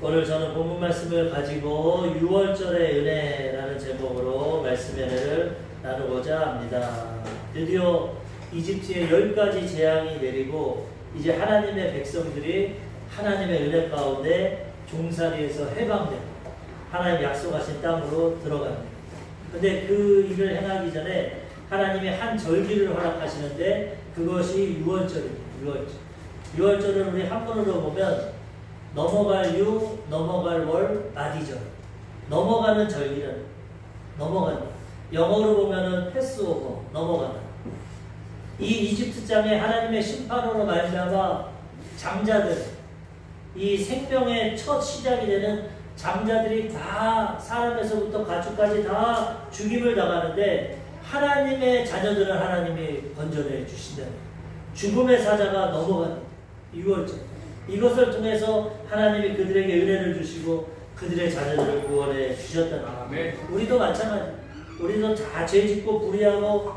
오늘 저는 본문 말씀을 가지고 6월절의 은혜라는 제목으로 말씀 은혜를 나누고자 합니다. 드디어 이집트에 10가지 재앙이 내리고 이제 하나님의 백성들이 하나님의 은혜 가운데 종살이에서 해방되고 하나님 약속하신 땅으로 들어갑니다. 근데 그 일을 행하기 전에 하나님이 한 절기를 허락하시는데 그것이 6월절입니다. 6월절을 우리 한문으로 보면 넘어갈 유, 넘어갈 월, 마디절. 넘어가는 절기라는 넘어가는. 영어로 보면은 패스오버, 넘어가는. 이 이집트 땅에 하나님의 심판으로 말미암아 장자들, 이 생명의 첫 시작이 되는 장자들이 다 사람에서부터 가축까지 다 죽임을 당하는데 하나님의 자녀들은 하나님이 건져내 주신다. 죽음의 사자가 넘어가는 6월절. 이것을 통해서 하나님이 그들에게 은혜를 주시고 그들의 자녀들을 구원해 주셨다는 거예요. 우리도 마찬가지. 우리도 다 죄짓고 불의하고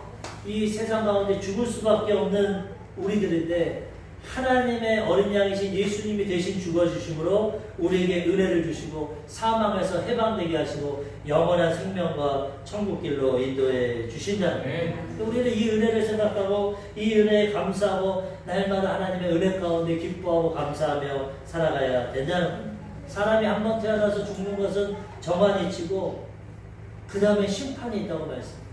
이 세상 가운데 죽을 수밖에 없는 우리들인데 하나님의 어린 양이신 예수님이 대신 죽어주심으로 우리에게 은혜를 주시고 사망에서 해방되게 하시고 영원한 생명과 천국길로 인도해 주신다는 거예요. 우리는 이 은혜를 생각하고 이 은혜에 감사하고 날마다 하나님의 은혜 가운데 기뻐하고 감사하며 살아가야 된다는 거예요. 사람이 한번 태어나서 죽는 것은 정한이 치고 그 다음에 심판이 있다고 말씀합니다.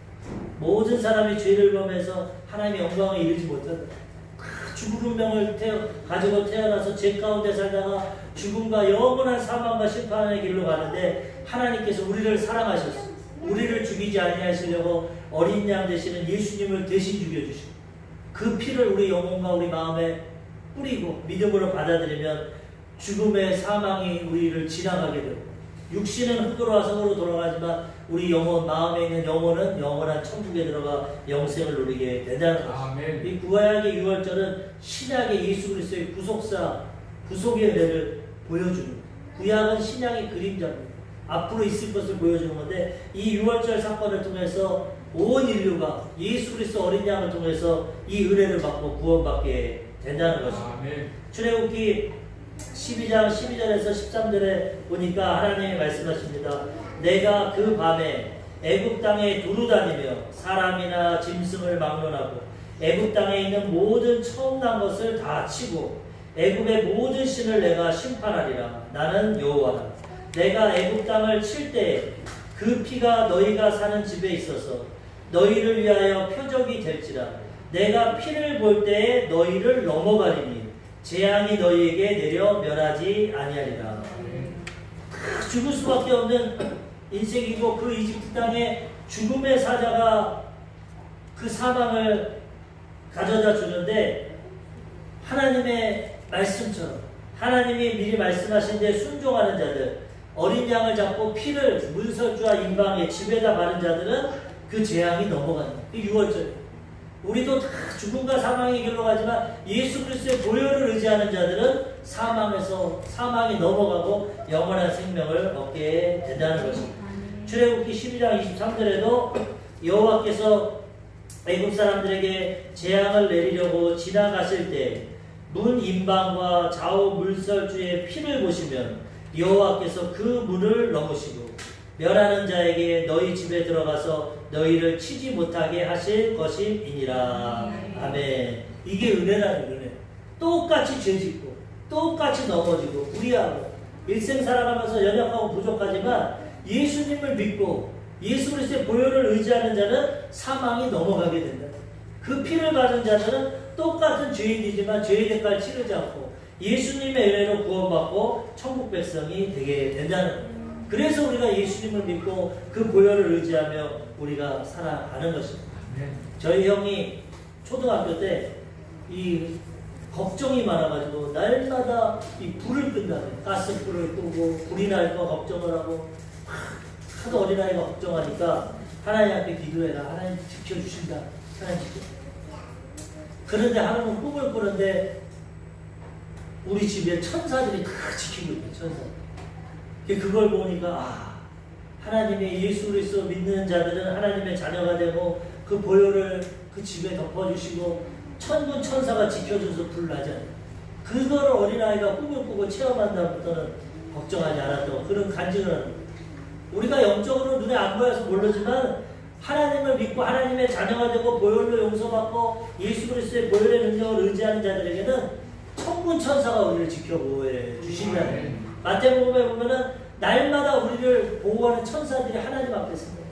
모든 사람이 죄를 범해서 하나님의 영광을 이루지 못한다. 죽은 운명을 가지고 태어나서 죄 가운데 살다가 죽음과 영원한 사망과 심판의 길로 가는데 하나님께서 우리를 사랑하셨어요. 우리를 죽이지 아니하시려고 어린 양 되시는 예수님을 대신 죽여주시고 그 피를 우리 영혼과 우리 마음에 뿌리고 믿음으로 받아들이면 죽음의 사망이 우리를 지나가게 되고 육신은 흙으로 성으로 돌아가지만 우리 영혼, 마음에 있는 영혼은 영원한 천국에 들어가 영생을 누리게 된다는 것입니다. 이 구약의 6월절은 신약의 예수 그리스도의 구속사, 구속의 은혜를 보여주는 구약은 신약의 그림자입니다. 앞으로 있을 것을 보여주는 건데 이 6월절 사건을 통해서 온 인류가 예수 그리스도 어린 양을 통해서 이 은혜를 받고 구원받게 된다는 것입니다. 출애굽기 12장 12절에서 13절에 보니까 하나님이 말씀하십니다. 내가 그 밤에 애굽 땅에 두루 다니며 사람이나 짐승을 막론하고 애굽 땅에 있는 모든 처음 난 것을 다 치고 애굽의 모든 신을 내가 심판하리라. 나는 여호와라. 내가 애굽 땅을 칠 때에 그 피가 너희가 사는 집에 있어서 너희를 위하여 표적이 될지라. 내가 피를 볼 때에 너희를 넘어가리니 재앙이 너희에게 내려 멸하지 아니하리라. 죽을 수밖에 없는 인생이고 그 이집트 땅에 죽음의 사자가 그 사망을 가져다 주는데 하나님의 말씀처럼 하나님이 미리 말씀하신 데 순종하는 자들, 어린 양을 잡고 피를 문설주와 임방에 집에다 바른 자들은 그 재앙이 넘어가는 그 6월절. 우리도 다 죽음과 사망의 길로 가지만 예수 그리스도의 보혈을 의지하는 자들은 사망이 넘어가고 영원한 생명을 얻게 된다는 것입니다. 출애굽기 12장 23절에도 여호와께서 애굽 사람들에게 재앙을 내리려고 지나가실 때 문 임방과 좌우 물설주의 피를 보시면 여호와께서 그 문을 넘으시고 멸하는 자에게 너희 집에 들어가서 너희를 치지 못하게 하실 것임이니라. 아멘. 이게 은혜라는 은혜. 똑같이 죄짓고 똑같이 넘어지고 불의하고 일생 살아가면서 연약하고 부족하지만 예수님을 믿고 예수 그리스도의 보혈을 의지하는 자는 사망이 넘어가게 된다. 그 피를 받은 자들은 똑같은 죄인이지만 죄의 대가를 치르지 않고 예수님의 은혜로 구원받고 천국 백성이 되게 된다는 거예요. 그래서 우리가 예수님을 믿고 그 보혈을 의지하며 우리가 살아가는 것입니다. 저희 형이 초등학교 때 이 걱정이 많아가지고 날마다 이 불을 끈다며 가스불을 끄고 불이 날까 걱정을 하고 하도 어린아이가 걱정하니까 하나님한테 기도해라. 하나님 지켜주신다. 하나님 지켜. 그런데 하나님은 꿈을 꾸는데 우리 집에 천사들이 다 지키고 있대. 천사들. 그걸 보니까 하나님의 예수 그리스도 믿는 자들은 하나님의 자녀가 되고 그 보혈을 그 집에 덮어주시고 천군 천사가 지켜줘서 불나잖아요. 그거를 어린아이가 꿈을 꾸고 체험한 다음부터는 걱정하지 않았던 그런 간증을 하는 거예요. 우리가 영적으로 눈에 안 보여서 모르지만 하나님을 믿고 하나님의 자녀가 되고 보혈로 용서받고 예수 그리스도의 보혈의 능력을 의지하는 자들에게는 천군 천사가 우리를 지켜보호해 주신다는. 마태복음에 보면은 날마다 우리를 보호하는 천사들이 하나님 앞에 있습니다.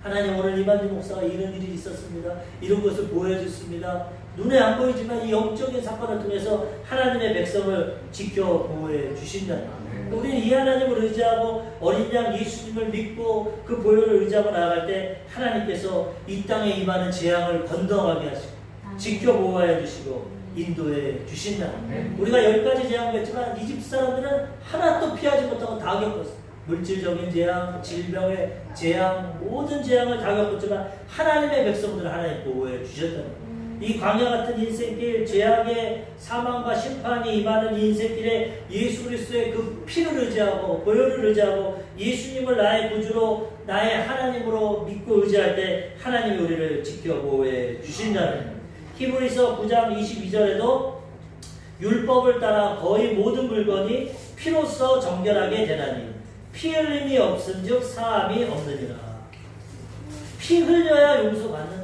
하나님, 오늘 이만희 목사가 이런 일이 있었습니다. 이런 것을 보호해 줬습니다. 눈에 안 보이지만 이 영적인 사건을 통해서 하나님의 백성을 지켜 보호해 주신다는. 우리는 이 하나님을 의지하고 어린 양 예수님을 믿고 그 보혈을 의지하고 나아갈 때 하나님께서 이 땅에 임하는 재앙을 건너가게 하시고 지켜 보호해 주시고 인도해 주신다. 우리가 10가지 재앙을 했지만 이집트 사람들은 하나도 피하지 못하고 다 겪었어요. 물질적인 재앙, 질병의 재앙, 모든 재앙을 다 겪었지만 하나님의 백성들을 하나님 보호해 주셨다는 거예요. 이 광야 같은 인생길, 재앙의 사망과 심판이 임하는 인생길에 예수 그리스도의 그 피를 의지하고 보혈을 의지하고 예수님을 나의 구주로 나의 하나님으로 믿고 의지할 때 하나님이 우리를 지켜 보호해 주신다는 거예요. 히브리서 9장 22절에도 율법을 따라 거의 모든 물건이 피로써 정결하게 되나니 피 흘림이 없은즉 사함이 없느니라. 피 흘려야 용서받는.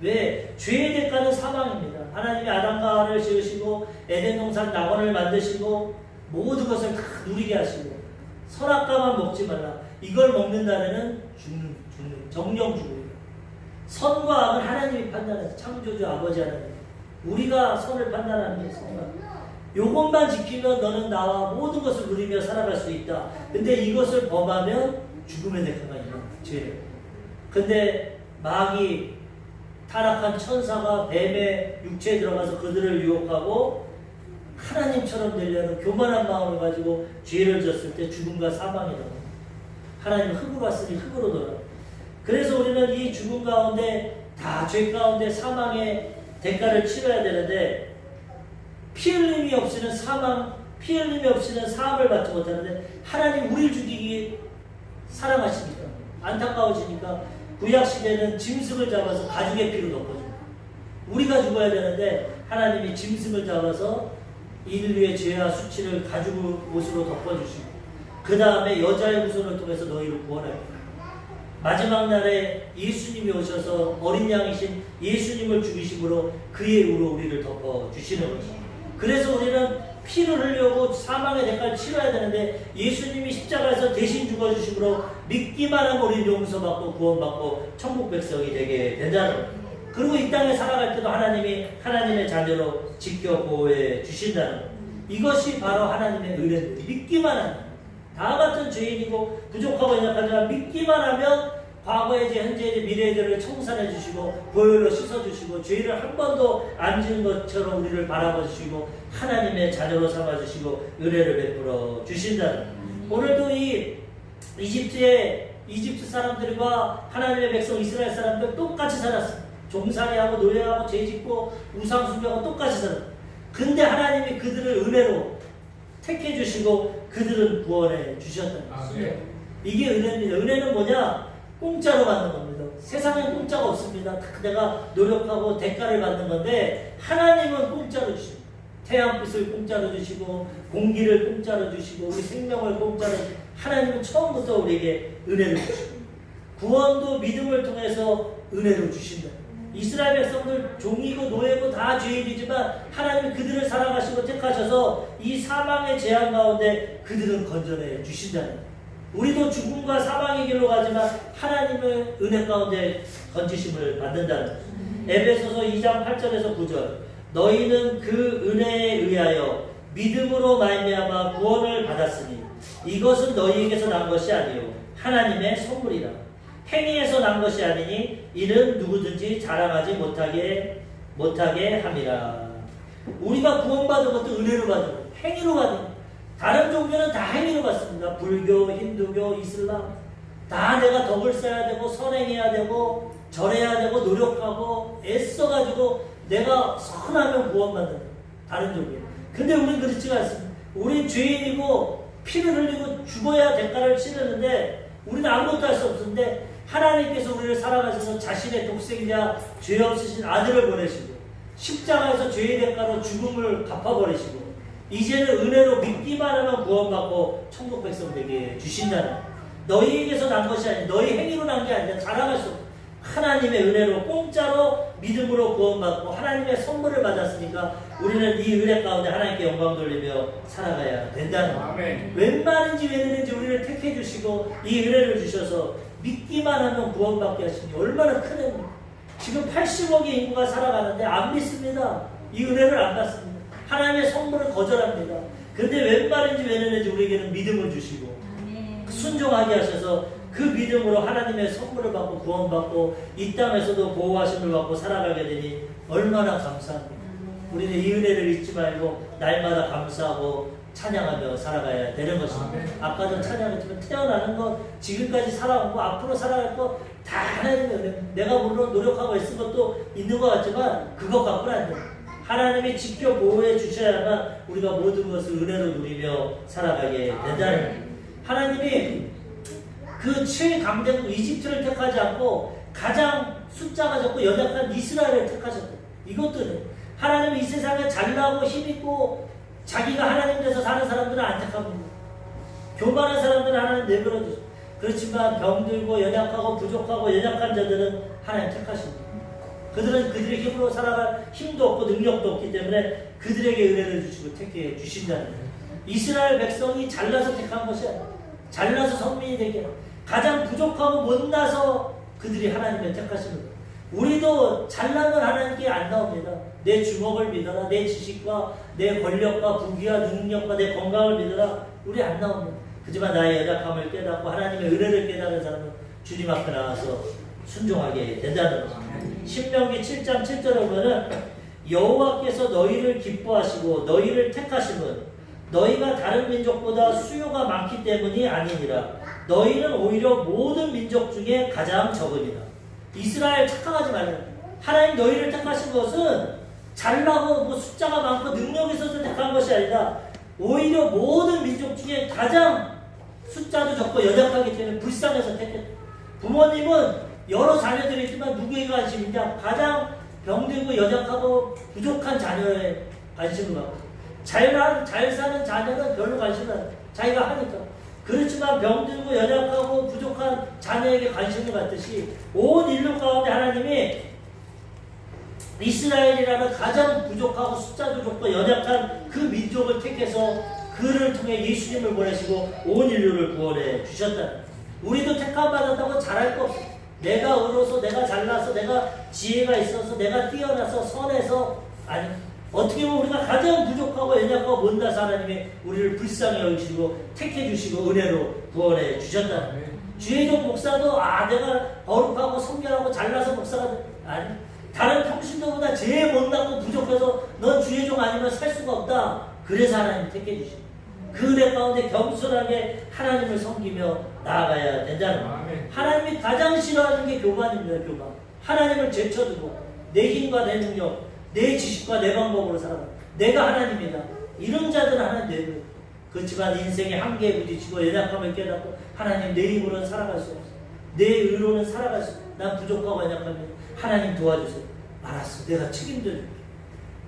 왜? 죄의 대가는 사망입니다. 하나님이 아담과 하와를 지으시고 에덴 동산 낙원을 만드시고 모든 것을 다 누리게 하시고 선악과만 먹지 말라. 이걸 먹는 날에는 죽는 정령 죽음이다. 선과 악을 하나님이 판단해서 창조주 아버지 하나님. 우리가 선을 판단하는 게 있습니다. 요것만 지키면 너는 나와 모든 것을 누리며 살아갈 수 있다. 근데 이것을 범하면 죽음의 대가가 있는 죄예요. 근데 마귀 타락한 천사가 뱀의 육체에 들어가서 그들을 유혹하고 하나님처럼 되려는 교만한 마음을 가지고 죄를 졌을 때 죽음과 사망이라고. 하나님은 흙으로 왔으니 흙으로 돌아. 그래서 우리는 이 죽음 가운데 다 죄 가운데 사망의 대가를 치러야 되는데 피 흘림이 없이는 피 흘림이 없이는 사함을 받지 못하는데 하나님 우리를 죽이기 사랑하시니까 안타까워지니까 구약시대는 짐승을 잡아서 가죽의 피로 덮어줍니다. 우리가 죽어야 되는데 하나님이 짐승을 잡아서 인류의 죄와 수치를 가죽 옷으로 덮어주시고 그 다음에 여자의 후손을 통해서 너희를 구원합니다. 마지막 날에 예수님이 오셔서 어린 양이신 예수님을 죽이심으로 그의 의로 우리를 덮어주시는 것입니다. 그래서 우리는 피를 흘려고 사망의 대가를 치러야 되는데 예수님이 십자가에서 대신 죽어주심으로 믿기만 하면 우리는 용서받고 구원받고 천국 백성이 되게 된다는 거예요. 그리고 이 땅에 살아갈 때도 하나님이 하나님의 자녀로 지켜 보호해 주신다는 거예요. 이것이 바로 하나님의 은혜입니다. 믿기만 하면 다 같은 죄인이고 부족하고 연약하지만 믿기만 하면 과거의 죄, 현재의 죄, 미래의 죄를 청산해 주시고 보혈로 씻어 주시고 죄를 한 번도 안 지은 것처럼 우리를 바라봐 주시고 하나님의 자녀로 삼아 주시고 은혜를 베풀어 주신다는. 오늘도 이 이집트 사람들과 하나님의 백성 이스라엘 사람들 똑같이 살았습니다. 종살이하고 노예하고 죄짓고 우상 숭배하고 똑같이 살았습니다. 근데 하나님이 그들을 은혜로 택해 주시고 그들은 구원해 주셨다는 것입니다. 이게 은혜입니다. 은혜는 뭐냐? 공짜로 받는 겁니다. 세상엔 공짜가 없습니다. 내가 노력하고 대가를 받는 건데 하나님은 공짜로 주시고 태양빛을 공짜로 주시고 공기를 공짜로 주시고 우리 생명을 공짜로 주시고 하나님은 처음부터 우리에게 은혜를 주시고 구원도 믿음을 통해서 은혜로 주신다. 이스라엘 백성들 종이고 노예고 다 죄인이지만 하나님은 그들을 사랑하시고 택하셔서 이 사망의 재앙 가운데 그들은 건져내 주신다는 거예요. 우리도 죽음과 사망의 길로 가지만 하나님의 은혜 가운데 건지심을 받는다는 거예요. 에베소서 2장 8절에서 9절 너희는 그 은혜에 의하여 믿음으로 말미암아 구원을 받았으니 이것은 너희에게서 난 것이 아니요 하나님의 선물이라. 행위에서 난 것이 아니니 이는 누구든지 자랑하지 못하게 함이라. 우리가 구원받은 것도 은혜로 받은 거예요. 행위로 받은 거예요. 다른 종교는 다 행위로 받습니다. 불교, 힌두교, 이슬람 다 내가 덕을 써야 되고 선행해야 되고 절해야 되고 노력하고 애써가지고 내가 선하면 구원받는 다른 종교. 근데 우리는 그렇지가 않습니다. 우린 죄인이고 피를 흘리고 죽어야 대가를 치르는데 우리는 아무것도 할 수 없는데 하나님께서 우리를 사랑하셔서 자신의 독생자 죄 없으신 아들을 보내시고 십자가에서 죄의 대가로 죽음을 갚아버리시고 이제는 은혜로 믿기만 하면 구원받고 천국 백성 되게 주신다는, 너희에게서 난 것이 아니라 너희 행위로 난 게 아니라 자랑할 수 없고 하나님의 은혜로 공짜로 믿음으로 구원받고 하나님의 선물을 받았으니까 우리는 이 은혜 가운데 하나님께 영광 돌리며 살아가야 된다는 거예요. 웬만한지 웬만한지 우리를 택해 주시고 이 은혜를 주셔서 믿기만 하면 구원받게 하시니 얼마나 큰 은혜입니까? 지금 80억의 인구가 살아가는데 안 믿습니다. 이 은혜를 안 받습니다. 하나님의 선물을 거절합니다. 그런데 웬만한지 웬만한지 우리에게는 믿음을 주시고 순종하게 하셔서 그 믿음으로 하나님의 선물을 받고 구원받고 이 땅에서도 보호하심을 받고 살아가게 되니 얼마나 감사합니다. 우리는 이 은혜를 잊지 말고 날마다 감사하고 찬양하며 살아가야 되는 것입니다. 아까도 찬양했지만 태어나는 것, 지금까지 살아온 거, 앞으로 살아갈 거 다 하나님의 은혜. 내가 물론 노력하고 애쓴 것도 있는 것 같지만 그것 갖고는 안 돼요. 하나님이 지켜 보호해 주셔야만 우리가 모든 것을 은혜로 누리며 살아가게 된다는 거예요. 하나님이 그 최강대국 이집트를 택하지 않고 가장 숫자가 적고 연약한 이스라엘을 택하셨대요. 이것도 하나님이 이 세상에 잘나고 힘있고 자기가 하나님 돼서 사는 사람들은 안 택합니다. 교만한 사람들은 하나님 내버려 두죠. 그렇지만 병들고 연약하고 부족하고 연약한 자들은 하나님 택하십니다. 그들은 그들의 힘으로 살아갈 힘도 없고 능력도 없기 때문에 그들에게 은혜를 주시고 택해 주신다는 거예요. 이스라엘 백성이 잘나서 택한 것이 아니에요. 잘나서 성민이 되게 가장 부족하고 못나서 그들이 하나님의 택하시는 거예요. 우리도 잘나면 하나님께 안 나옵니다. 내 주먹을 믿어라, 내 지식과 내 권력과 부귀와 능력과 내 건강을 믿어라. 우리 안 나옵니다. 하지만 나의 연약함을 깨닫고 하나님의 은혜를 깨닫는 사람은 주님 앞에 나와서 순종하게 된다는 것입니다. 신명기 7장 7절에 보면은 여호와께서 너희를 기뻐하시고 너희를 택하심은 너희가 다른 민족보다 수요가 많기 때문이 아니니라. 너희는 오히려 모든 민족 중에 가장 적으니라. 이스라엘 착각하지 말라. 하나님 너희를 택하신 것은 잘나고 뭐 숫자가 많고 능력이 있어서 택한 것이 아니라 오히려 모든 민족 중에 가장 숫자도 적고 연약하기 때문에 불쌍해서 택했다. 부모님은 여러 자녀들이 있지만 누구에게 관심이 있냐? 가장 병들고 연약하고 부족한 자녀에 관심을 갖고 잘 사는 자녀는 별로 관심을 안 해요. 자기가 하니까. 그렇지만 병들고 연약하고 부족한 자녀에게 관심을 갖듯이 온 인류 가운데 하나님이 이스라엘이라는 가장 부족하고 숫자도 적고 연약한 그 민족을 택해서 그를 통해 예수님을 보내시고 온 인류를 구원해 주셨다. 우리도 택함 받았다고 잘할 거 없어. 내가 의로서, 내가 잘나서, 내가 지혜가 있어서, 내가 뛰어나서, 선해서 아니. 어떻게 보면 우리가 가장 부족하고 연약하고 못나서 하나님이 우리를 불쌍히 여기시고 택해 주시고 은혜로 구원해 주셨다. 주의종 목사도 내가 거룩하고 성결하고 잘나서 목사가 아니. 다른 평신도보다 제일 못나고 부족해서 넌 주의종 아니면 살 수가 없다. 그래서 하나님 택해 주십니다. 그 은혜 가운데 겸손하게 하나님을 섬기며 나아가야 된다는 거예요. 하나님이 가장 싫어하는 게 교만입니다. 교만. 하나님을 제쳐두고 내 힘과 내 능력, 내 지식과 내 방법으로 살아가. 내가 하나님이다. 이런 자들은 하나님 내버려. 그렇지만 인생의 한계에 부딪히고 연약함을 깨닫고 하나님 내 힘으로는 살아갈 수 없어. 내 의로는 살아갈 수 없어. 난 부족하고 연약합니다. 하나님 도와주세요. 알았어. 내가 책임져 줄게.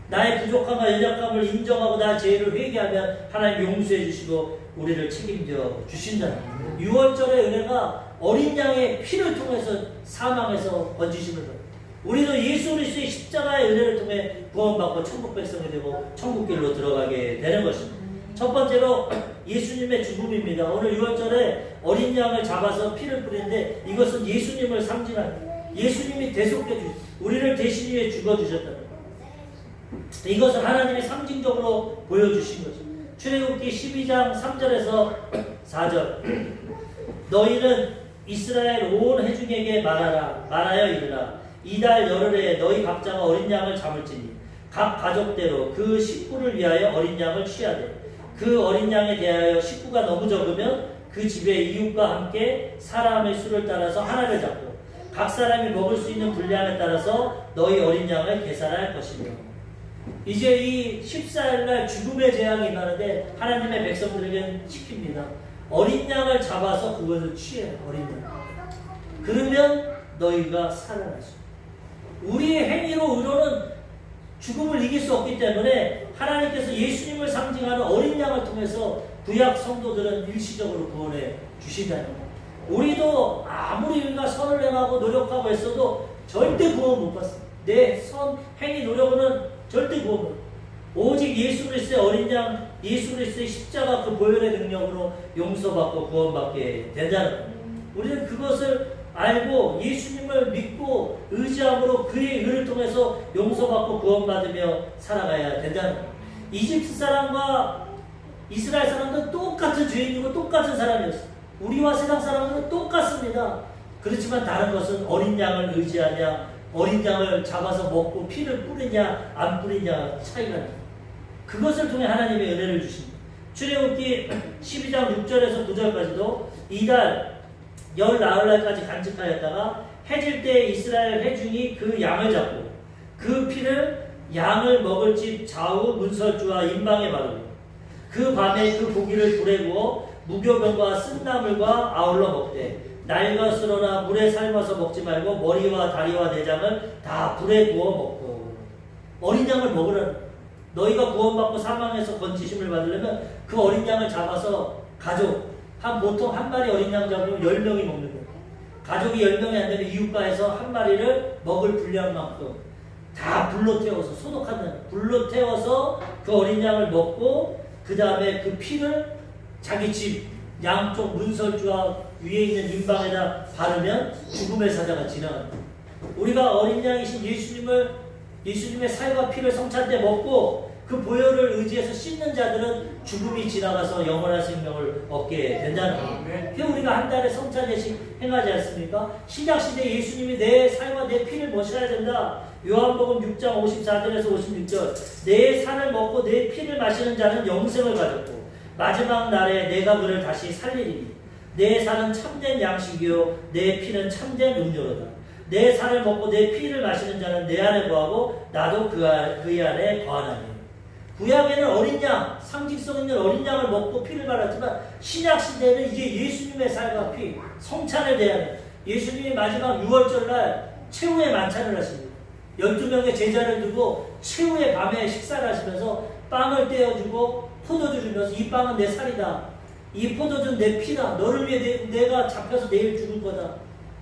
나의 부족함과 연약함을 인정하고 나의 죄를 회개하면 하나님 용서해 주시고 우리를 책임져 주신다. 6월절의 은혜가 어린 양의 피를 통해서 사망에서 건지심을 받아요. 우리도 예수 그리스도의 십자가의 은혜를 통해 구원받고 천국 백성이 되고 천국길로 들어가게 되는 것입니다. 첫 번째로 예수님의 죽음입니다. 오늘 6월절에 어린 양을 잡아서 피를 뿌리는데 이것은 예수님을 상징합니다. 예수님이 대속해 주셨습니다. 우리를 대신 위해 죽어주셨다. 이것은 하나님이 상징적으로 보여주신 거죠. 출애굽기 12장 3절에서 4절 너희는 이스라엘 온 회중에게 말하여 이르라. 이달 열흘에 너희 각자가 어린 양을 잡을지니 각 가족대로 그 식구를 위하여 어린 양을 취하되 그 어린 양에 대하여 식구가 너무 적으면 그 집의 이웃과 함께 사람의 수를 따라서 하나를 잡고 각 사람이 먹을 수 있는 분량에 따라서 너희 어린 양을 계산할 것이며. 이제 이 14일날 죽음의 재앙이 임하는데 하나님의 백성들에게 시킵니다. 어린 양을 잡아서 그것을 취해. 어린 양. 그러면 너희가 살아날 수 있다. 우리의 행위로 의로는 죽음을 이길 수 없기 때문에 하나님께서 예수님을 상징하는 어린 양을 통해서 구약 성도들은 일시적으로 구원해 주신다는 거예요. 우리도 아무리 우리가 선을 행하고 노력하고 했어도 절대 구원 못 받습니다. 내 선, 행위, 노력은 절대 구원 못 받습니다. 오직 예수 그리스도의 어린 양, 예수 그리스도의 십자가 그 보혈의 능력으로 용서받고 구원받게 된다는 거예요. 우리는 그것을 알고 예수님을 믿고 의지함으로 그의 의를 통해서 용서받고 구원받으며 살아가야 된다는 거예요. 이집트 사람과 이스라엘 사람들은 똑같은 죄인이고 똑같은 사람이었어요. 우리와 세상 사람들은 똑같습니다. 그렇지만 다른 것은 어린 양을 의지하냐, 어린 양을 잡아서 먹고 피를 뿌리냐 안 뿌리냐 차이가 납니다. 그것을 통해 하나님의 은혜를 주십니다. 출애굽기 12장 6절에서 9절까지도 이달 열 나흘날까지 간직하였다가 해질 때 이스라엘 회중이 그 양을 잡고 그 피를 양을 먹을 집 좌우 문설주와 임방에 바르고 그 밤에 그 고기를 불에 구워 무교병과 쓴나물과 아울러 먹되 날과 쓸어나 물에 삶아서 먹지 말고 머리와 다리와 내장을 다 불에 구워 먹고. 어린 양을 먹으라는, 너희가 구원받고 사망에서 건지심을 받으려면 그 어린 양을 잡아서 가족, 보통 한 마리 어린 양 잡으면 10명이 먹는 거예요. 가족이 10명이 안 되면 이웃가에서 한 마리를 먹을 분량만큼 다 불로 태워서 소독한다는, 불로 태워서 그 어린 양을 먹고 그 다음에 그 피를 자기 집 양쪽 문설주와 위에 있는 임방에다 바르면 죽음의 사자가 지나간다. 우리가 어린 양이신 예수님의 살과 피를 성찬 때 먹고 그 보혈을 의지해서 씻는 자들은 죽음이 지나가서 영원한 생명을 얻게 된다는 거예요. 그래서 우리가 한 달에 성찬 예식 행하지 않습니까? 신약시대 예수님이 내 살과 내 피를 모셔야 된다. 요한복음 6장 54절에서 56절 내 살을 먹고 내 피를 마시는 자는 영생을 가졌고 마지막 날에 내가 그를 다시 살리리니 내 살은 참된 양식이요 내 피는 참된 음료로다. 내 살을 먹고 내 피를 마시는 자는 내 안에 거하고 나도 그의 안에 거하나니. 구약에는 어린 양, 상징성 있는 어린 양을 먹고 피를 발랐지만 신약시대는 이제 예수님의 살과 피, 성찬에 대한 예수님이 마지막 6월절 날 최후의 만찬을 하십니다. 12명의 제자를 두고 최후의 밤에 식사를 하시면서 빵을 떼어주고 포도주 주면서 이 빵은 내 살이다. 이 포도주는 내 피다. 너를 위해 내가 잡혀서 내일 죽을 거다.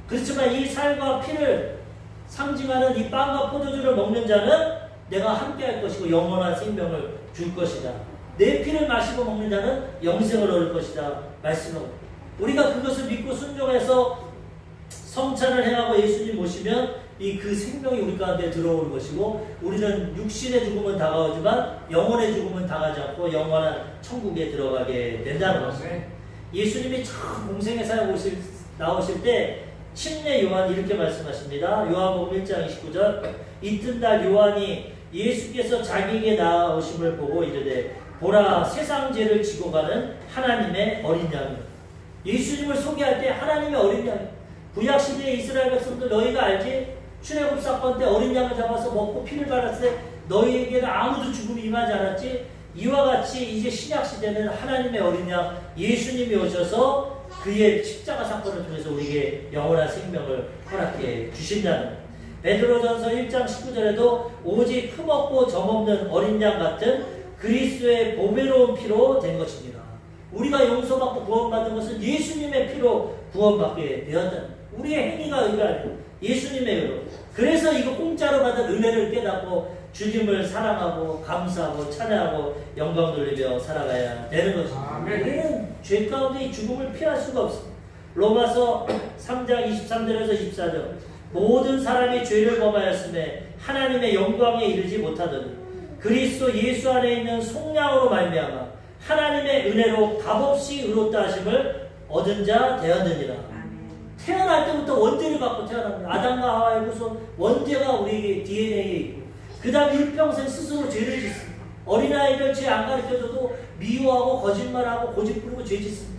그렇지만 이 살과 피를 상징하는 이 빵과 포도주를 먹는 자는 내가 함께 할 것이고 영원한 생명을 줄 것이다. 내 피를 마시고 먹는 자는 영생을 얻을 것이다. 말씀하고 우리가 그것을 믿고 순종해서 성찬을 행하고 예수님 모시면 그 생명이 우리 가운데 들어오는 것이고 우리는 육신의 죽음은 다가오지만 영혼의 죽음은 다가지 않고 영원한 천국에 들어가게 된다는 것입니다. 예수님이 처음 공생에 나오실 때 침례 요한 이렇게 말씀하십니다. 요한복음 1장 29절 이튿날 요한이 예수께서 자기에게 나오심을 보고 이르되 보라 세상 죄를 지고 가는 하나님의 어린 양이요. 예수님을 소개할 때 하나님의 어린 양. 구약시대의 이스라엘 백성들 너희가 알지? 출애굽 사건 때 어린 양을 잡아서 먹고 피를 발랐을 때 너희에게는 아무도 죽음이 임하지 않았지? 이와 같이 이제 신약시대는 하나님의 어린 양 예수님이 오셔서 그의 십자가 사건을 통해서 우리에게 영원한 생명을 허락해 주신다는. 베드로전서 1장 19절에도 오직 흠없고 점없는 어린 양 같은 그리스도의 보배로운 피로 된 것입니다. 우리가 용서받고 구원받은 것은 예수님의 피로 구원받게 되었다. 우리의 행위가 의가 아니고 예수님의 의로. 그래서 이거 공짜로 받은 은혜를 깨닫고 주님을 사랑하고 감사하고 찬양하고 영광 돌리며 살아가야 되는 것입니다. 우리는 죄 가운데 죽음을 피할 수가 없습니다. 로마서 3장 23절에서 24절 모든 사람이 죄를 범하였음에 하나님의 영광에 이르지 못하더니 그리스도 예수 안에 있는 속량으로 말미암아 하나님의 은혜로 값없이 의롭다 하심을 얻은 자 되었느니라. 태어날 때부터 원죄를 갖고 태어납니다. 아담과 하와의 후손 원죄가 우리 DNA에 있고 그 다음 일평생 스스로 죄를 짓습니다. 어린아이들 죄 안 가르쳐줘도 미워하고 거짓말하고 고집부리고 죄 짓습니다.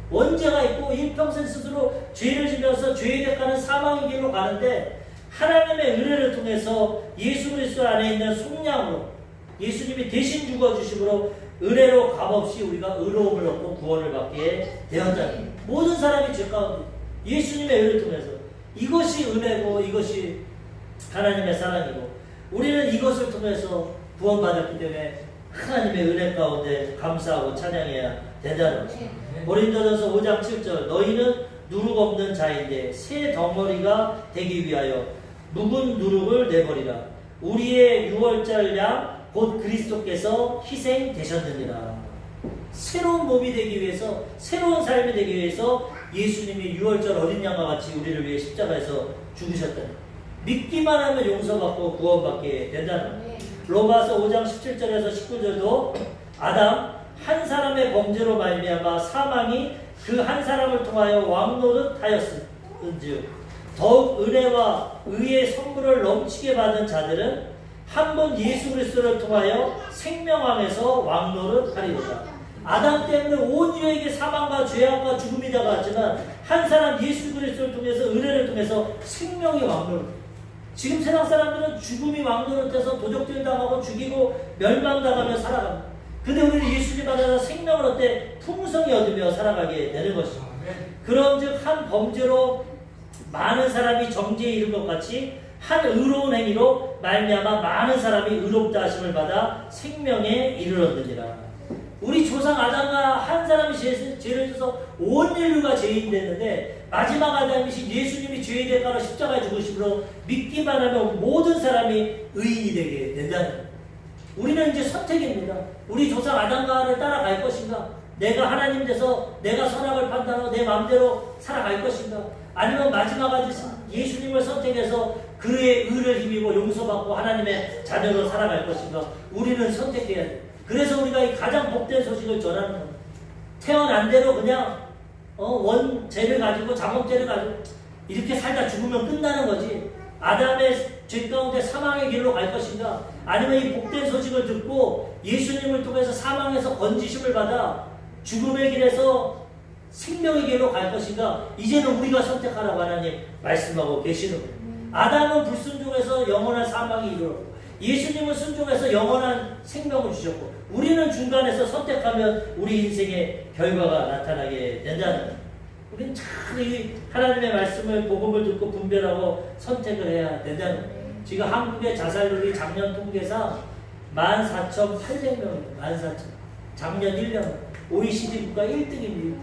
원죄가 있고 일평생 스스로 죄를 지면서 죄의 대가는 사망의 길로 가는데 하나님의 은혜를 통해서 예수 그리스도 안에 있는 속량으로 예수님이 대신 죽어주심으로 은혜로 값없이 우리가 의로움을 얻고 구원을 받게 되었다. 모든 사람이 죄 가운데 예수님의 은혜를 통해서 이것이 은혜고 이것이 하나님의 사랑이고 우리는 이것을 통해서 구원받았기 때문에 하나님의 은혜 가운데 감사하고 찬양해야 된다는 것입니다. 고린도전서 5장 7절 너희는 누룩 없는 자인데 새 덩어리가 되기 위하여 묵은 누룩을 내버리라. 우리의 유월절 양 곧 그리스도께서 희생되셨느니라. 새로운 몸이 되기 위해서, 새로운 삶이 되기 위해서 예수님이 유월절 어린 양과 같이 우리를 위해 십자가에서 죽으셨다. 믿기만 하면 용서받고 구원받게 된다는 거예요. 로마서 5장 17절에서 19절도 아담 한 사람의 범죄로 말미암아 사망이 그 한 사람을 통하여 왕노릇 하였은즉 더욱 은혜와 의의 선물을 넘치게 받은 자들은 한 번 예수 그리스도를 통하여 생명왕에서 왕노릇 하리로다. 아담 때문에 온 인류에게 사망과 죄악과 죽음이 다가왔지만 한 사람 예수 그리스도를 통해서 은혜를 통해서 생명이 왕노릇. 지금 세상 사람들은 죽음이 왕노릇해서 도적질 당하고 죽이고 멸망당하며 살아갑니다. 근데 우리는 예수님 안에서 생명을 얻되 풍성히 얻으며 살아가게 되는 것입니다. 그런즉 한 범죄로 많은 사람이 정죄에 이른 것 같이 한 의로운 행위로 말미암아 많은 사람이 의롭다 하심을 받아 생명에 이르렀느니라. 우리 조상 아담과 한 사람이 죄를 져서 온 인류가 죄인이 됐는데 마지막 아담이신 예수님이 죄의 대가로 십자가에 죽으심으로 믿기만 하면 모든 사람이 의인이 되게 된다는 거예요. 우리는 이제 선택입니다. 우리 조상 아담과를 따라갈 것인가? 내가 하나님 돼서 내가 선악을 판단하고 내 마음대로 살아갈 것인가? 아니면 마지막 아저씨 예수님을 선택해서 그의 의를 힘입어 용서받고 하나님의 자녀로 살아갈 것인가? 우리는 선택해야 돼. 그래서 우리가 이 가장 복된 소식을 전하는 겁니다. 태어난 대로 그냥 원죄를 가지고 자범죄를 가지고 이렇게 살다 죽으면 끝나는 거지. 아담의 죄 가운데 사망의 길로 갈 것인가? 아니면 이 복된 소식을 듣고 예수님을 통해서 사망에서 건지심을 받아 죽음의 길에서 생명의 길로 갈 것인가? 이제는 우리가 선택하라고 하나님 말씀하고 계시는 거예요. 아담은 불순종해서 영원한 사망이 이르렀고 예수님은 순종해서 영원한 생명을 주셨고 우리는 중간에서 선택하면 우리 인생의 결과가 나타나게 된다는 거예요. 우리는 참 하나님의 말씀을 복음을 듣고 분별하고 선택을 해야 된다는 거예요. 지금 한국의 자살률이 작년 통계상 14,800명입니다. 14,000. 작년 1년 OECD 국가 1등입니다.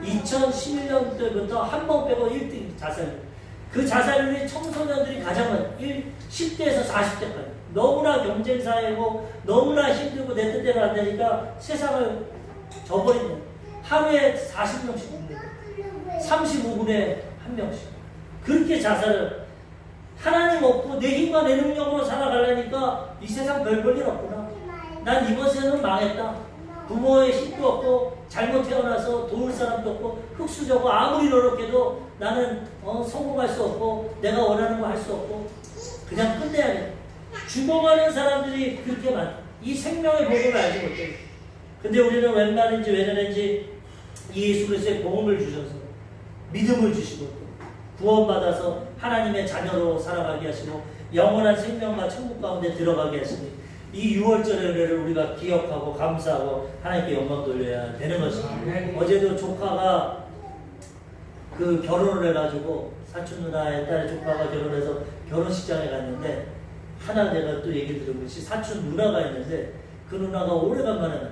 2011년 때부터 한 번 빼고 1등 자살률. 그 자살률이 청소년들이 가장 많아요. 10대에서 40대까지. 너무나 경쟁사회고 너무나 힘들고 내 뜻대로 안 되니까 세상을 저버린다. 하루에 40명씩 죽는다. 35분에 한 명씩. 그렇게 자살을 하나님 없고 내 힘과 내 능력으로 살아가려니까 이 세상 별 볼 일 없구나. 난 이번 생은 망했다. 부모의 힘도 없고 잘못 태어나서 도울 사람도 없고 흙수저고 아무리 노력해도 나는 성공할 수 없고 내가 원하는 거 할 수 없고 그냥 끝내야 돼. 죽어가는 사람들이 그렇게 많아. 이 생명의 복음을 알지 못해. 근데 우리는 웬만인지 왜냐는지 예수 그리스도의 복음을 주셔서 믿음을 주시고 구원받아서 하나님의 자녀로 살아가게 하시고 영원한 생명과 천국 가운데 들어가게 하시니 이 6월절의 은혜를 우리가 기억하고 감사하고 하나님께 영광 돌려야 되는 것입니다. 어제도 조카가 그 결혼을 해가지고 사촌 누나의 딸 조카가 결혼해서 결혼식장에 갔는데 하나 내가 또 얘기 들어보시 사촌 누나가 있는데 그 누나가 오래간만에 나요.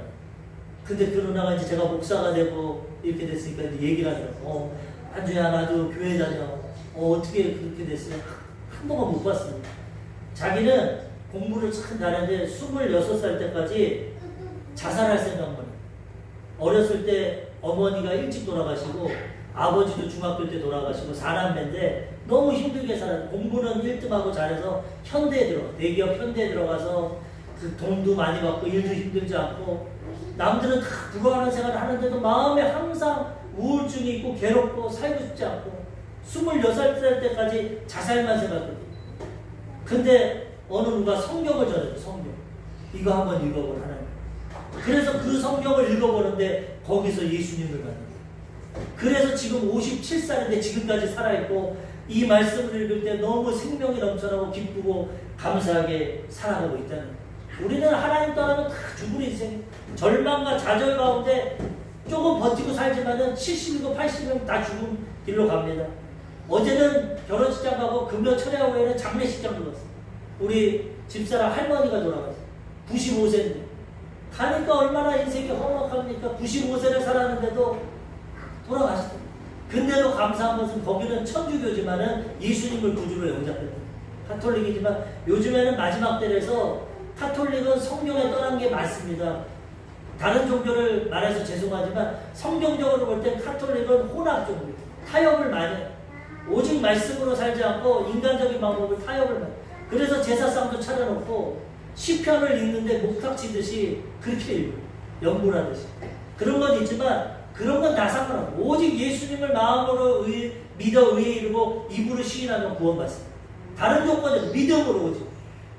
근데 그 누나가 이제 제가 목사가 되고 이렇게 됐으니까 이제 얘기를 하더라고. 한주야 나도 교회 다녀. 어떻게 그렇게 됐어요? 한 번만 못 봤습니다. 자기는 공부를 참 잘했는데 26살 때까지 자살할 생각만 해요. 어렸을 때 어머니가 일찍 돌아가시고 아버지도 중학교 때 돌아가시고 4남매인데 너무 힘들게 살아요. 공부는 1등하고 잘해서 현대에 들어가 대기업 현대에 들어가서 그 돈도 많이 받고 일도 힘들지 않고 남들은 다 부러워하는 생활을 하는데도 마음에 항상 우울증이 있고 괴롭고 살고 싶지 않고 26살 때까지 자살만 생각했거든요. 근데 어느 누가 성경을 전해요. 성경. 이거 한번 읽어보라 하나님. 그래서 그 성경을 읽어보는데 거기서 예수님을 만납니다. 그래서 지금 57살인데 지금까지 살아있고 이 말씀을 읽을 때 너무 생명이 넘쳐나고 기쁘고 감사하게 살아가고 있다는 거예요. 우리는 하나님 떠나면 다 죽을 인생, 절망과 좌절 가운데 조금 버티고 살지만은 70이고 80이면 다 죽은 길로 갑니다. 어제는 결혼식장 가고 금요 철야 후에는 장례식장도 갔어요. 우리 집사람 할머니가 돌아가셨어요. 95세인데. 가니까 얼마나 인생이 험악합니까? 95세를 살았는데도 돌아가셨어요. 근데도 감사한 것은 거기는 천주교지만은 예수님을 구주로 영접했다. 가톨릭이지만 요즘에는 마지막 때라서 가톨릭은 성경에 떠난 게 많습니다. 다른 종교를 말해서 죄송하지만 성경적으로 볼 때 가톨릭은 혼합 종교, 타협을 많이 해요. 오직 말씀으로 살지 않고 인간적인 방법을 타협을 많이 해요. 그래서 제사상도 차려놓고 시편을 읽는데 목탁치듯이 그렇게 읽어요. 연구하듯이. 그런 건 있지만 그런 건 다 상관없고 오직 예수님을 마음으로 믿어 의에 이르고 입으로 시인하면 구원받습니다. 다른 조건은 믿음으로 오직.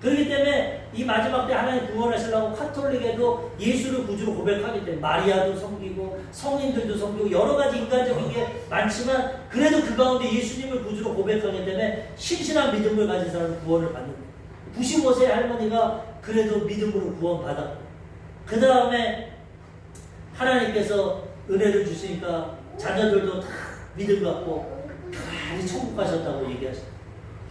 그렇기 때문에 이 마지막 때 하나님 구원하시려고 카톨릭에도 예수를 구주로 고백하기 때문에 마리아도 섬기고 성인들도 섬기고 여러 가지 인간적인 게 많지만 그래도 그 가운데 예수님을 구주로 고백하기 때문에 신실한 믿음을 가진 사람은 구원을 받는 거예요. 95세 할머니가 그래도 믿음으로 구원받았고 그 다음에 하나님께서 은혜를 주시니까 자녀들도 다 믿음 갖고 가만히 천국 가셨다고 얘기하셨어요.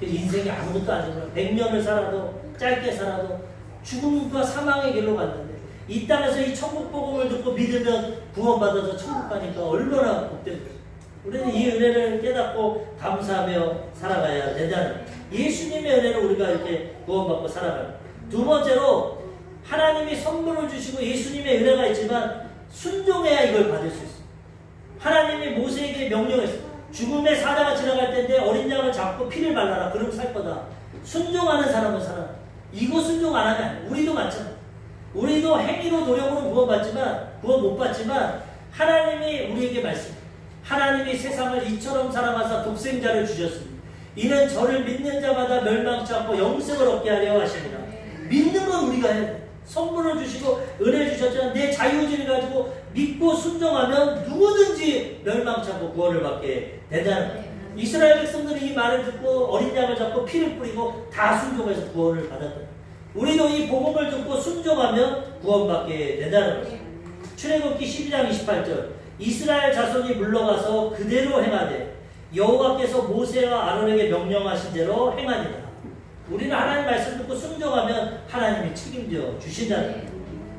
인생이 아무것도 아니구나. 100년을 살아도 짧게 살아도 죽음과 사망의 길로 갔는데 이 땅에서 이 천국 복음을 듣고 믿으면 구원받아서 천국 가니까 얼마나 복된다. 우리는 이 은혜를 깨닫고 감사하며 살아가야 된다는 예수님의 은혜로 우리가 이렇게 구원받고 살아가는. 두 번째로 하나님이 선물을 주시고 예수님의 은혜가 있지만 순종해야 이걸 받을 수 있어요. 하나님이 모세에게 명령했어요. 죽음의 사자가 지나갈 텐데 어린 양을 잡고 피를 발라라. 그럼 살 거다. 순종하는 사람은 살아. 이거 순종 안 하면 우리도 마찬가지. 우리도 행위로 노력으로 구원받지만 구원 못 받지만 하나님이 우리에게 말씀. 하나님이 세상을 이처럼 사랑하사 독생자를 주셨습니다. 이는 저를 믿는 자마다 멸망치 않고 영생을 얻게 하려 하십니다. 믿는 건 우리가 해야 돼. 선물을 주시고 은혜 주셨잖아. 내 자유의지를 가지고 믿고 순종하면 누구든지 멸망치 않고 구원을 받게 된다는 거예요. 이스라엘 백성들이 이 말을 듣고 어린 양을 잡고 피를 뿌리고 다 순종해서 구원을 받았다. 우리도 이 복음을 듣고 순종하면 구원받게 된다는 거예요. 출애굽기 12장 28절 이스라엘 자손이 물러가서 그대로 행하되 여호와께서 모세와 아론에게 명령하신 대로 행하니라. 우리는 하나님 말씀 듣고 순종하면 하나님이 책임져 주신다는 거예요.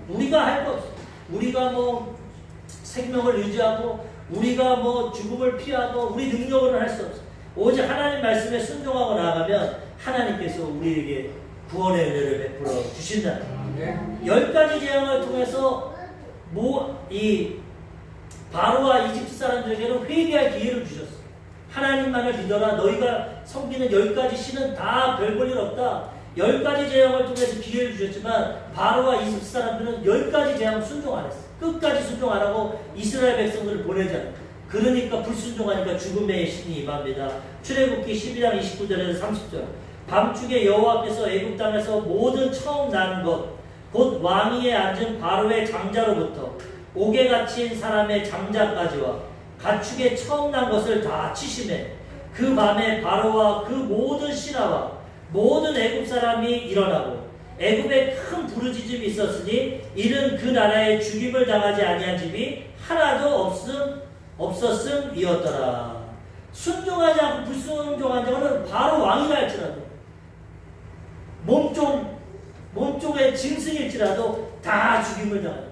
우리가 할 거 없어. 우리가 뭐 생명을 유지하고 우리가 뭐 죽음을 피하고 우리 능력으로는 할 수 없어. 오직 하나님 말씀에 순종하고 나아가면 하나님께서 우리에게 구원의 은혜를 베풀어 주신다는 거예요. 10가지 재앙을 통해서 이 바로와 이집트 사람들에게는 회개할 기회를 주셨어. 하나님만을 믿어라. 너희가 섬기는 10가지 신은 다 별 볼 일 없다. 10가지 재앙을 통해서 기회를 주셨지만 바로와 이집트 사람들은 10가지 재앙 순종 안 했어. 끝까지 순종 안 하고 이스라엘 백성들을 보내잖아. 그러니까 불순종하니까 죽음의 신이 임합니다. 출애굽기 12장 29절에서 30절 밤중에 여호와께서 애굽 땅에서 모든 처음 난 것 곧 왕위에 앉은 바로의 장자로부터 옥에 갇힌 사람의 장자까지와 가축의 처음 난 것을 다 치심해 그 밤에 바로와 그 모든 신하와 모든 애굽 사람이 일어나고 애굽에 큰 부르짖음이 있었으니 이는 그 나라에 죽임을 당하지 아니한 집이 하나도 없었음이었더라. 순종하지 않고 불순종한 자는 바로 왕이라 할지라도 몸쪽에 짐승일지라도 다 죽임을 당한다.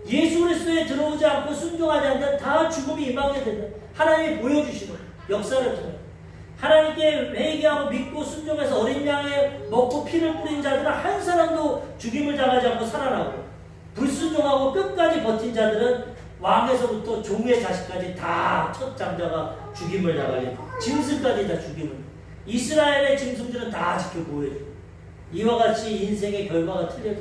예수 그리스도에 들어오지 않고 순종하지 않는 다 죽음이 임하게 된다. 하나님이 보여주시는 역사를 통해 하나님께 회개하고 믿고 순종해서 어린 양에 먹고 피를 뿌린 자들은 한 사람도 죽임을 당하지 않고 살아나고 불순종하고 끝까지 버틴 자들은 왕에서부터 종의 자식까지 다 첫 장자가 죽임을 당하게 짐승까지 다 죽임을 이스라엘의 짐승들은 다 지켜보여줘. 이와 같이 인생의 결과가 틀려져.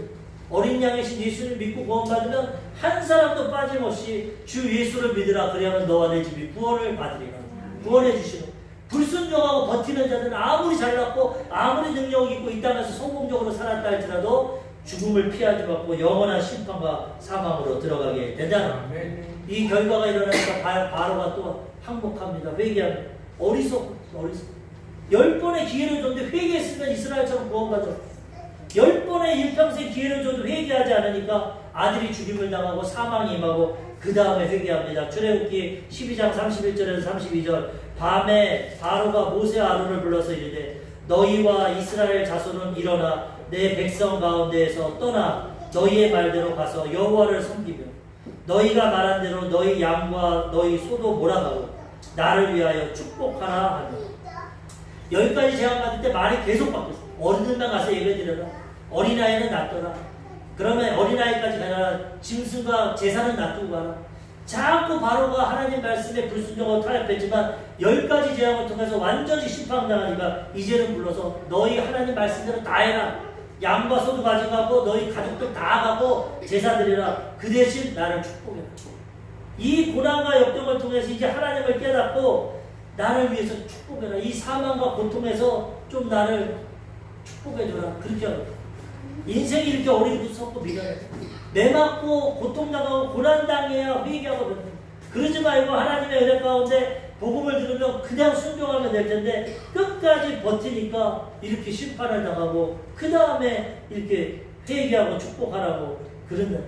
어린 양이신 예수를 믿고 구원받으면 한 사람도 빠짐없이 주 예수를 믿으라 그리하면 너와 내 집이 구원을 받으리라. 구원해 주시는 불순종하고 버티는 자들은 아무리 잘났고 아무리 능력이 있고 이 땅에서 성공적으로 살았다 할지라도 죽음을 피하지 않고 영원한 심판과 사망으로 들어가게 된다는 이 결과가 일어나니까 바로가 또 항복합니다. 회개합니다. 어리석 10번의 기회를 줬는데 회개했으면 이스라엘처럼 구원받았어. 10번의 일평생 기회를 줘도 회개하지 않으니까 아들이 죽임을 당하고 사망이 임하고 그 다음에 회개합니다. 출애굽기 12장 31절에서 32절 밤에 바로가 모세와 아론을 불러서 이르되 너희와 이스라엘 자손은 일어나 내 백성 가운데에서 떠나 너희의 말대로 가서 여호와를 섬기며 너희가 말한 대로 너희 양과 너희 소도 몰아가고 나를 위하여 축복하라 하며. 여기까지 제가 받을 때 말이 계속 바뀌었어요. 어른들만 가서 예배드려라. 어린아이는 놔둬라. 그러면 어린아이까지 가라. 짐승과 제사는 놔두고 가라. 자꾸 바로가 하나님 말씀에 불순종하고 타협했지만 10가지 재앙을 통해서 완전히 심판당하니까 이제는 불러서 너희 하나님 말씀대로 다 해라. 양과 소도 가져가고 너희 가족들 다 가고 제사 드리라. 그 대신 나를 축복해라. 이 고난과 역경을 통해서 이제 하나님을 깨닫고 나를 위해서 축복해라. 이 사망과 고통에서 좀 나를 축복해줘라. 그렇게 하고 인생이 이렇게 어리고 섰고 미련해. 매 맞고 고통당하고 고난당해야 회개하거든요. 그러지 말고 하나님의 은혜 가운데 복음을 들으면 그냥 순종하면 될 텐데 끝까지 버티니까 이렇게 심판을 당하고 그 다음에 이렇게 회개하고 축복하라고 그런다.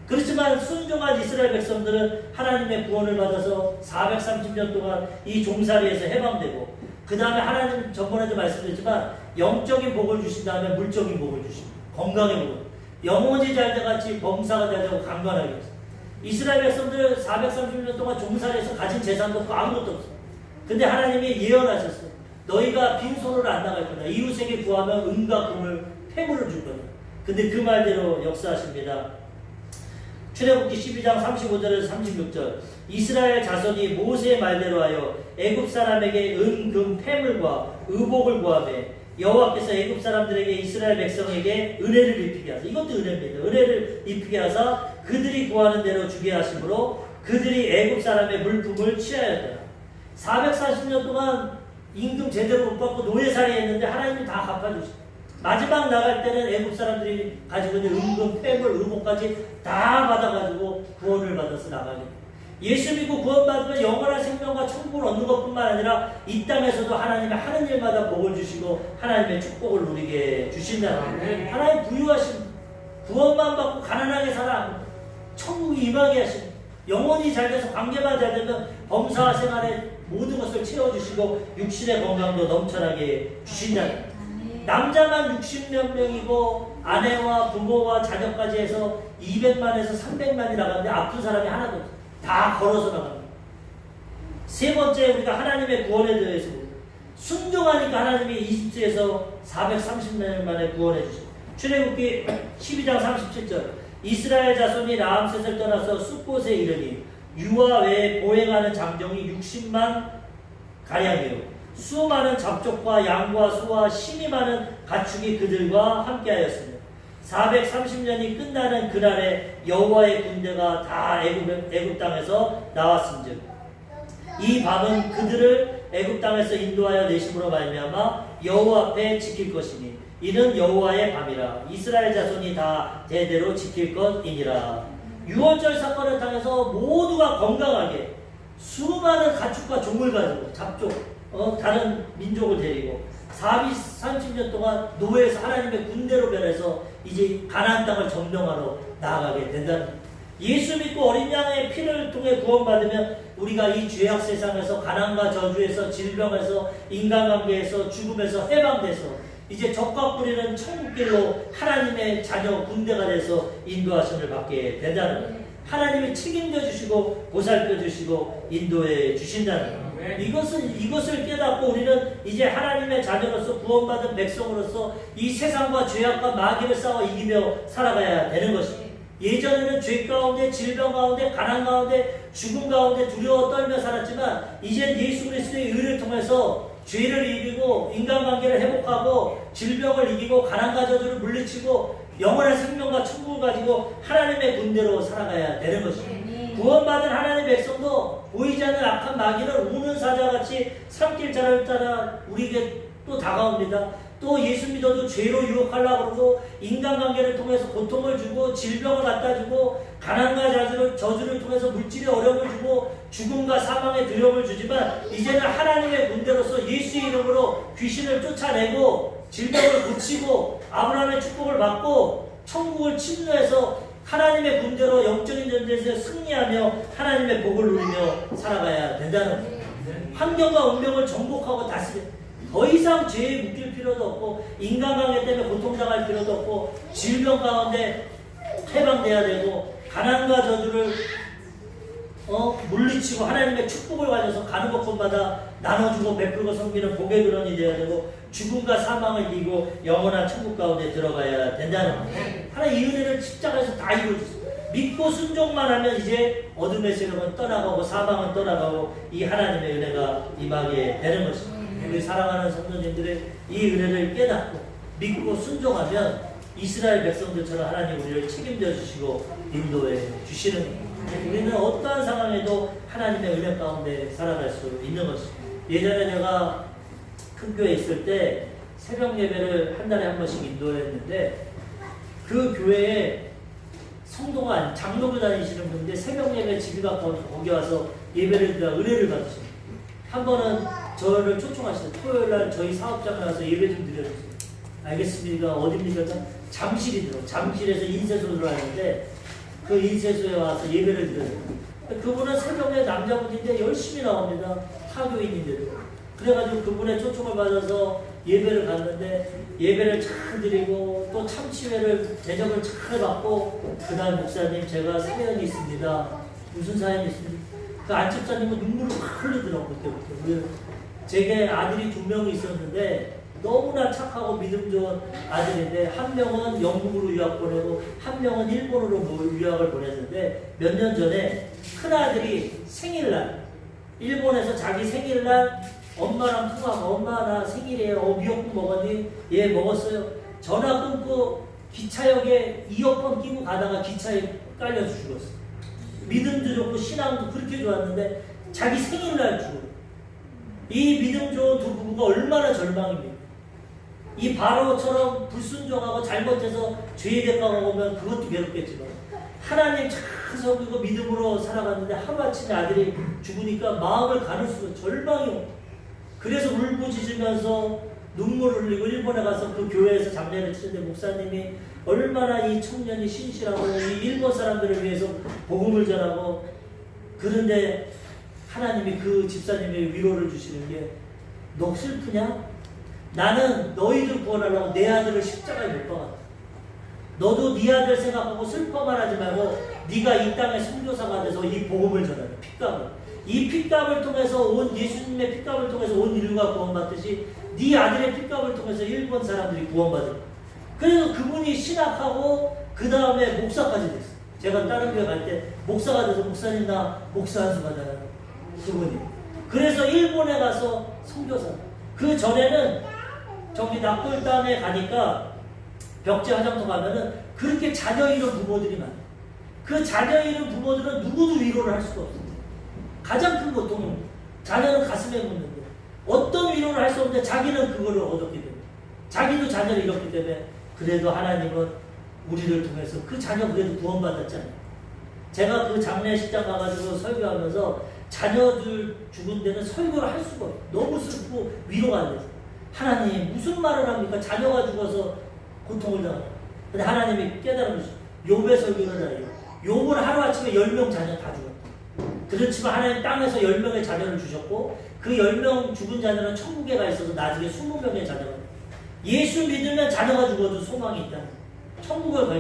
그렇지만 순종한 이스라엘 백성들은 하나님의 구원을 받아서 430년 동안 이 종살이에서 해방되고 그 다음에 하나님 전번에도 말씀드렸지만 영적인 복을 주신 다음에 물적인 복을 주십니다. 건강의 복을. 영혼이 잘 돼같이 범사가 잘 되고 강건하게 했어요. 이스라엘 백성들 430년 동안 종살이에서 가진 재산도 없고 아무것도 없어요. 근데 하나님이 예언하셨어요. 너희가 빈손으로 안 나갈 거다. 이웃에게 구하면 은과 금을 폐물을 줄 거다. 근데 그 말대로 역사하십니다. 출애굽기 12장 35절에서 36절 이스라엘 자손이 모세의 말대로 하여 애굽 사람에게 은, 금, 폐물과 의복을 구하며 여호와께서 애굽 사람들에게 이스라엘 백성에게 은혜를 입히게 하사 이것도 은혜입니다. 은혜를 입히게 하사 그들이 구하는 대로 주게 하심으로 그들이 애굽 사람의 물품을 취하였더라. 440년 동안 임금 제대로 못 받고 노예살이 했는데 하나님이 다 갚아주시고 마지막 나갈 때는 애굽 사람들이 가지고 있는 은금, 폐물, 의복까지 다 받아가지고 구원을 받아서 나가게 됩니다. 예수 믿고 구원받으면 영원한 생명과 천국을 얻는 것뿐만 아니라 이 땅에서도 하나님이 하는 일마다 복을 주시고 하나님의 축복을 누리게 주신다는 하나님 부유하신 구원만 받고 가난하게 살아 천국이 임하게 하시고 영혼이 잘 돼서 관계만 잘 되면 범사와 생활에 모든 것을 채워주시고 육신의 건강도 넘쳐나게 주신다는 남자만 60몇 명이고 아내와 부모와 자녀까지 해서 200만에서 300만이 나가는데 아픈 사람이 하나도 없어요. 다 걸어서 나갑니다. 세 번째 우리가 하나님의 구원에 대해서 순종하니까 하나님이 이집트에서 430년 만에 구원해 주십니다. 출애굽기 12장 37절 이스라엘 자손이 라암셋을 떠나서 숫곳에 이르니 유아 외에 보행하는 장정이 60만 가량이요 수많은 잡족과 양과 소와 심이 많은 가축이 그들과 함께하였으며 430년이 끝나는 그날에 여호와의 군대가 다 애굽 땅에서 나왔은즉 이 밤은 그들을 애굽 땅에서 인도하여 내심으로 말미암아 여호와 앞에 지킬 것이니 이는 여호와의 밤이라 이스라엘 자손이 다 대대로 지킬 것이니라. 6월절 사건을 통해서 모두가 건강하게 수많은 가축과 종을 가지고 잡족 다른 민족을 데리고 430년 동안 노예에서 하나님의 군대로 변해서 이제 가나안 땅을 점령하러 나아가게 된다는 예수 믿고 어린 양의 피를 통해 구원받으면 우리가 이 죄악 세상에서 가난과 저주에서 질병에서 인간관계에서 죽음에서 해방돼서 이제 적과 뿌리는 천국길로 하나님의 자녀 군대가 돼서 인도하심을 받게 된다는 거예요. 하나님이 책임져 주시고 보살펴 주시고 인도해 주신다는 거예요. 이것을 깨닫고 우리는 이제 하나님의 자녀로서 구원받은 백성으로서 이 세상과 죄악과 마귀를 싸워 이기며 살아가야 되는 것입니다. 예전에는 죄 가운데 질병 가운데 가난 가운데 죽음 가운데 두려워 떨며 살았지만 이제 예수 그리스도의 의를 통해서 죄를 이기고 인간관계를 회복하고 질병을 이기고 가난과 저주를 물리치고 영원한 생명과 천국을 가지고 하나님의 군대로 살아가야 되는 것입니다. 구원받은 하나님의 백성도 보이지 않는 악한 마귀를 우는 사자같이 산길 자를 따라 우리에게 또 다가옵니다. 또 예수 믿어도 죄로 유혹하려고 그러고 인간관계를 통해서 고통을 주고 질병을 갖다 주고 가난과 저주를 통해서 물질의 어려움을 주고 죽음과 사망의 두려움을 주지만 이제는 하나님의 군대로서 예수의 이름으로 귀신을 쫓아내고 질병을 고치고 아브라함의 축복을 받고 천국을 침노해서 하나님의 군대로 영적인 전쟁에서 승리하며 하나님의 복을 누리며 살아가야 된다는 거예요. 환경과 운명을 정복하고 다스려 더 이상 죄에 묶일 필요도 없고 인간관계 때문에 고통당할 필요도 없고 질병 가운데 해방돼야 되고 가난과 저주를 물리치고 하나님의 축복을 가져서 가는 것마다 나눠주고 베풀고 섬기는 복의 근원이 되어야 되고 죽음과 사망을 이기고 영원한 천국 가운데 들어가야 된다는 거예요. 하나님 이 은혜를 십자가에서 다 이루어주세요. 믿고 순종만 하면 이제 어둠의 세력은 떠나가고 사망은 떠나가고 이 하나님의 은혜가 임하게 되는 것입니다. 우리 사랑하는 성도님들의 이 은혜를 깨닫고 믿고 순종하면 이스라엘 백성들처럼 하나님 우리를 책임져 주시고 인도해 주시는 겁니다. 우리는 어떠한 상황에도 하나님의 은혜 가운데 살아갈 수 있는 것입니다. 예전에 내가 큰 교회에 있을 때 새벽 예배를 한 달에 한 번씩 인도했는데 그 교회에 성도가 장로교 다니시는 분인데 새벽 예배 집이 가까워서 거기 와서 예배를 드려 은혜를 받으십니다. 한 번은 저를 초청하시죠. 토요일날 저희 사업장에 와서 예배 좀 드려주세요. 알겠습니다. 어딥니까? 잠실이더라고요. 잠실에서 인쇄소로 들어왔는데 그 인쇄소에 와서 예배를 드려요. 그분은 새벽에 남자분인데 열심히 나옵니다. 타교인인데도. 그래가지고 그분의 초청을 받아서 예배를 갔는데 예배를 잘 드리고 또 참치회를 대접을 잘 받고 그날 목사님 제가 사연이 있습니다. 무슨 사연이 있습니까? 그 안집사님은 눈물을 확 흘리더라고요. 그때부터. 제게 아들이 2명이 있었는데 너무나 착하고 믿음 좋은 아들인데 한 명은 영국으로 유학 보내고 한 명은 일본으로 유학을 보냈는데 몇 년 전에 큰아들이 생일날 일본에서 자기 생일날 엄마랑 통화하고 엄마 나 생일이에요. 미역국 먹었니? 예 먹었어요. 전화 끊고 기차역에 이어폰 끼고 가다가 기차에 깔려서 죽었어. 믿음도 좋고 신앙도 그렇게 좋았는데 자기 생일날 죽어요. 이 믿음 좋은 두 부부가 얼마나 절망입니까? 이 바로처럼 불순종하고 잘못해서 죄의 대가가 오면 그것도 괴롭겠지만 하나님 잘 섬기고 믿음으로 살아갔는데 하루아침에 아들이 죽으니까 마음을 가눌 수가 절망이 옵니다. 그래서 울부짖으면서 눈물을 흘리고 일본에 가서 그 교회에서 장례를 치는데 목사님이 얼마나 이 청년이 신실하고 이 일본 사람들을 위해서 복음을 전하고 그런데 하나님이 그 집사님의 위로를 주시는 게 너 슬프냐? 나는 너희들 구원하려고 내 아들을 십자가에 못 박았다. 너도 네 아들 생각하고 슬퍼만 하지 말고 네가 이 땅의 선교사가 돼서 이 복음을 전하라. 핏값을. 이 핏값을 통해서 온 예수님의 핏값을 통해서 온 인류가 구원받듯이 네 아들의 핏값을 통해서 일본 사람들이 구원받을. 그래서 그분이 신학하고 그 다음에 목사까지 됐어요. 제가 다른 교회 갈 때 목사가 돼서 목사님 나 목사 한 수 받아요. 그분이. 그래서 일본에 가서 선교사. 그 전에는 저기 납골당에 가니까 벽지 화장터 가면은 그렇게 자녀 잃은 부모들이 많아요. 그 자녀 잃은 부모들은 누구도 위로를 할 수가 없어요. 가장 큰 고통은 자녀는 가슴에 묻는데 어떤 위로를 할 수 없는데 자기는 그거를 얻었기 때문에 자기도 자녀를 잃었기 때문에 그래도 하나님은 우리를 통해서 그 자녀 그래도 구원받았잖아요. 제가 그 장례식장 가가지고 설교하면서 자녀들 죽은 데는 설교를 할 수가 없어요. 너무 슬프고 위로가 안 돼서 하나님 무슨 말을 합니까? 자녀가 죽어서 고통을 당하고 근데 하나님이 깨달은 것이 욥의 설교를 해요. 욥은 하루아침에 10명 자녀 다 죽었다. 그렇지만 하나님 땅에서 10명의 자녀를 주셨고 그 10명 죽은 자녀는 천국에 가 있어서 나중에 20명의 자녀가 예수 믿으면 자녀가 죽어도 소망이 있다. 천국을 가기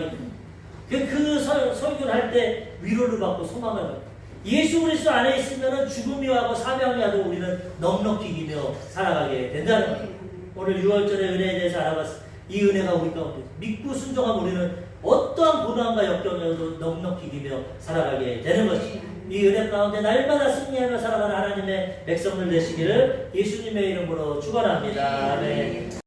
때문에 그 설교를 할 때 위로를 받고 소망을 받고 예수 그리스도 안에 있으면 죽음이 와도 사명이 와도 우리는 넉넉히 이기며 살아가게 된다는 거예요. 오늘 6월절의 은혜에 대해서 알아봤습니다. 이 은혜가 우리 가운데 믿고 순종하면 우리는 어떠한 고난과 역경에도 넉넉히 이기며 살아가게 되는 것입니다. 이 은혜 가운데 날마다 승리하며 살아가는 하나님의 백성들 되시기를 예수님의 이름으로 축원합니다. 아멘.